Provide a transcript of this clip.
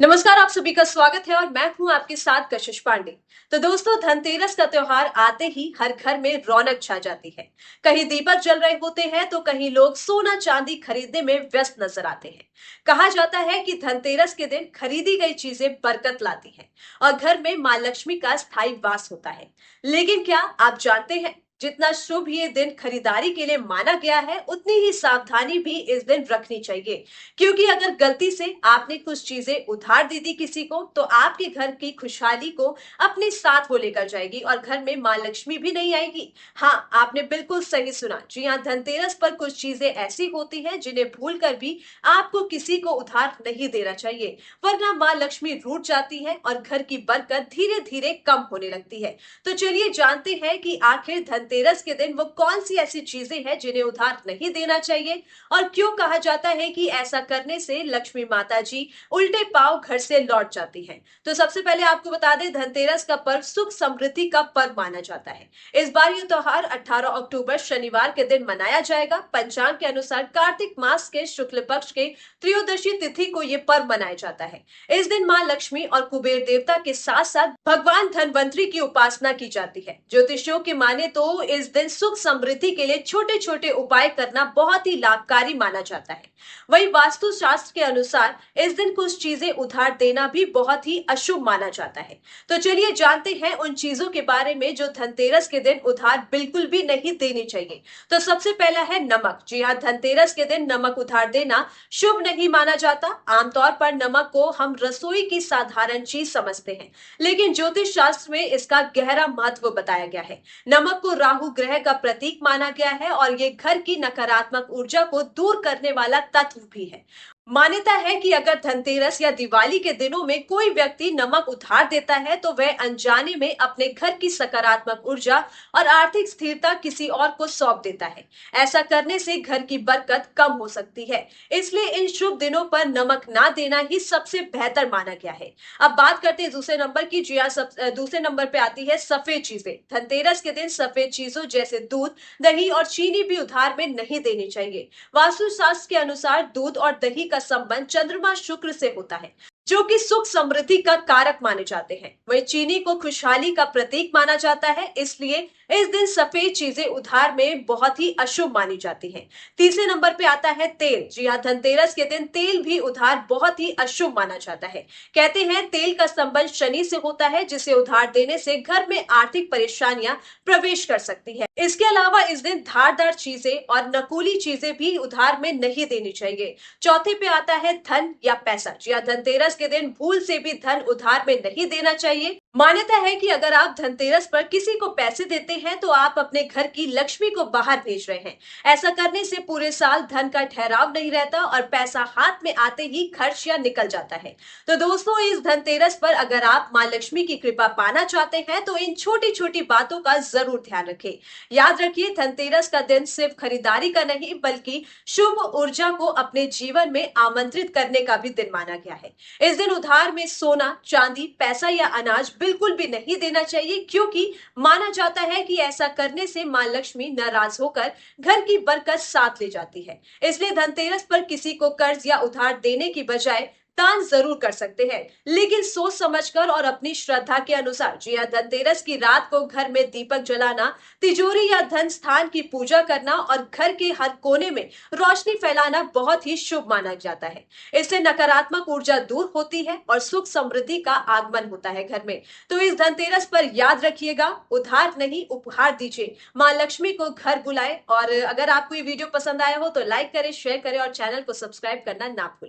नमस्कार, आप सभी का स्वागत है और मैं हूं आपके साथ कशिश पांडे। तो दोस्तों, धनतेरस का त्योहार आते ही हर घर में रौनक छा जाती है। कहीं दीपक जल रहे होते हैं तो कहीं लोग सोना चांदी खरीदने में व्यस्त नजर आते हैं। कहा जाता है कि धनतेरस के दिन खरीदी गई चीजें बरकत लाती हैं और घर में मां लक्ष्मी का स्थायी वास होता है। लेकिन क्या आप जानते हैं, जितना शुभ ये दिन खरीदारी के लिए माना गया है, उतनी ही सावधानी भी इस दिन रखनी चाहिए। क्योंकि अगर गलती से आपने कुछ चीजें उधार दे दी किसी को, तो आपके घर की खुशहाली को अपने साथ वो लेकर जाएगी और घर में मां लक्ष्मी भी नहीं आएगी। हाँ, आपने बिल्कुल सही सुना। जी हाँ, धनतेरस पर कुछ चीजें ऐसी होती हैं जिन्हें भूल कर भी आपको किसी को उधार नहीं देना चाहिए, वरना मां लक्ष्मी रूठ जाती है और घर की बरकत धीरे धीरे कम होने लगती है। तो चलिए जानते हैं कि आखिर धनतेरस के दिन वो कौन सी ऐसी चीजें हैं जिन्हें उधार नहीं देना चाहिए और क्यों कहा जाता है कि ऐसा करने से लक्ष्मी माता जी उल्टे पांव घर से लौट जाती हैं। तो सबसे पहले आपको बता दें, धनतेरस का पर्व सुख समृद्धि का पर्व माना जाता है। इस बार ये त्योहार 18 अक्टूबर शनिवार के दिन मनाया जाएगा। पंचांग के अनुसार कार्तिक मास के शुक्ल पक्ष के त्रयोदशी तिथि को ये पर्व मनाया जाता है। इस दिन मां लक्ष्मी और कुबेर देवता के साथ साथ भगवान धनवंतरी की उपासना की जाती है। ज्योतिषियों की माने तो इस दिन सुख समृद्धि के लिए छोटे छोटे उपाय करना बहुत ही लाभकारी माना जाता है। वहीं वास्तु शास्त्र के अनुसार इस दिन कुछ चीजें उधार देना भी बहुत ही अशुभ माना जाता है। तो चलिए जानते हैं उन चीजों के बारे में जो धनतेरस के दिन उधार बिल्कुल भी नहीं देनी चाहिए। तो सबसे पहला है नमक। जी हाँ, धनतेरस के दिन नमक उधार देना शुभ नहीं माना जाता। आमतौर पर नमक को हम रसोई की साधारण चीज समझते हैं, लेकिन ज्योतिष शास्त्र में इसका गहरा महत्व बताया गया है। नमक को राहु ग्रह का प्रतीक माना गया है और ये घर की नकारात्मक ऊर्जा को दूर करने वाला तत्व भी है। मान्यता है कि अगर धनतेरस या दिवाली के दिनों में कोई व्यक्ति नमक उधार देता है तो वह अनजाने में अपने घर की सकारात्मक ऊर्जा और आर्थिक स्थिरता किसी और को सौंप देता है। ऐसा करने से घर की बरकत कम हो सकती है। इसलिए इन शुभ दिनों पर नमक ना देना ही सबसे बेहतर माना गया है। अब बात करते हैं दूसरे नंबर की। जी हाँ, दूसरे नंबर पे आती है सफेद चीजें। धनतेरस के दिन सफेद चीजों जैसे दूध, दही और चीनी भी उधार में नहीं देनी चाहिए। वास्तुशास्त्र के अनुसार दूध और दही का संबंध चंद्रमा शुक्र से होता है, जो कि सुख समृद्धि का कारक माने जाते हैं। वहीं चीनी को खुशहाली का प्रतीक माना जाता है, इसलिए इस दिन सफेद चीजें उधार में बहुत ही अशुभ मानी जाती हैं। तीसरे नंबर पे आता है तेल। जी हाँ, धनतेरस के दिन तेल भी उधार बहुत ही अशुभ माना जाता है। कहते हैं तेल का संबंध शनि से होता है, जिसे उधार देने से घर में आर्थिक परेशानियां प्रवेश कर सकती है। इसके अलावा इस दिन धारदार चीजें और नकली चीजें भी उधार में नहीं देनी चाहिए। चौथे पे आता है धन या पैसा। जी हाँ, धनतेरस के दिन भूल से भी धन उधार में नहीं देना चाहिए। मान्यता है कि अगर आप धनतेरस पर किसी को पैसे देते हैं तो आप अपने घर की लक्ष्मी को बाहर भेज रहे हैं। ऐसा करने से पूरे साल धन का ठहराव नहीं रहता और पैसा हाथ में आते ही खर्च या निकल जाता है। तो दोस्तों, इस धनतेरस पर अगर आप मां लक्ष्मी की कृपा पाना चाहते हैं तो इन छोटी छोटी बातों का जरूर ध्यान रखें। याद रखिए, धनतेरस का दिन सिर्फ खरीदारी का नहीं बल्कि शुभ ऊर्जा को अपने जीवन में आमंत्रित करने का भी दिन माना गया है। इस दिन उधार में सोना, चांदी, पैसा या अनाज बिल्कुल भी नहीं देना चाहिए, क्योंकि माना जाता है कि ऐसा करने से मां लक्ष्मी नाराज होकर घर की बरकत साथ ले जाती है। इसलिए धनतेरस पर किसी को कर्ज या उधार देने की बजाय दान जरूर कर सकते हैं, लेकिन सोच समझकर और अपनी श्रद्धा के अनुसार। जी हाँ, धनतेरस की रात को घर में दीपक जलाना, तिजोरी या धन स्थान की पूजा करना और घर के हर कोने में रोशनी फैलाना बहुत ही शुभ माना जाता है। इससे नकारात्मक ऊर्जा दूर होती है और सुख समृद्धि का आगमन होता है घर में। तो इस धनतेरस पर याद रखिएगा, उधार नहीं उपहार दीजिए, माँ लक्ष्मी को घर बुलाए। और अगर आपको ये वीडियो पसंद आया हो तो लाइक करें, शेयर करें और चैनल को सब्सक्राइब करना ना भूलें।